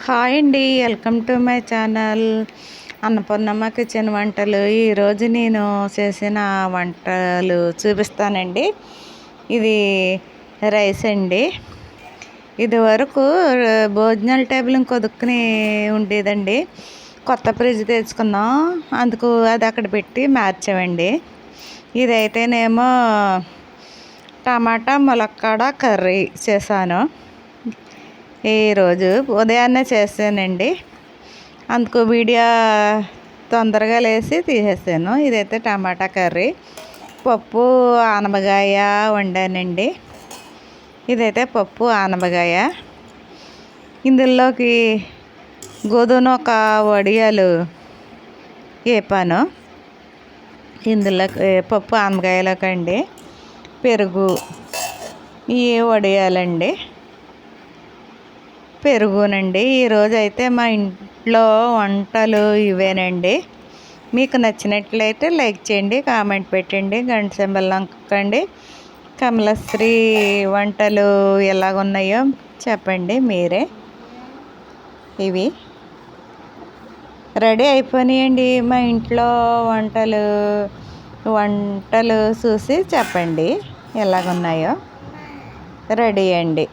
Hi అండి, welcome to my channel Annapurnamma kitchen వంటలు. ఈరోజు నేను చేసిన వంటలు చూపిస్తానండి. ఇది రైస్ అండి. ఇది వరకు భోజనాల టేబుల్ కొదుక్కుని ఉండేదండి. కొత్త ఫ్రిడ్జ్ తెచ్చుకున్నాం, అందుకు అది అక్కడ పెట్టి మార్చామండి. ఇదైతేనేమో టమాటా ములక్కాడ కర్రీ చేశాను. ఈరోజు ఉదయాన్నే చేసానండి, అందుకు వీడియో తొందరగా లేసి తీసేసాను. ఇదైతే టమాటా కర్రీ, పప్పు ఆనపకాయ వండానండి. ఇదైతే పప్పు ఆనపకాయ. ఇందులోకి గోధుమ ఒక వడియాలు వేపాను. ఇందులోకి పప్పు ఆనపకాయలోకి అండి పెరుగు, ఈ వడియాలండి, పెరుగునండి. ఈరోజు అయితే మా ఇంట్లో వంటలు ఇవేనండి. మీకు నచ్చినట్లయితే లైక్ చేయండి, కామెంట్ పెట్టండి, గంట సింబల్ నొక్కండి. కమలశ్రీ వంటలు ఎలాగున్నాయో చెప్పండి మీరే. ఇవి రెడీ అయిపోయినాయండి. మా ఇంట్లో వంటలు చూసి చెప్పండి ఎలాగున్నాయో. రెడీ అండి.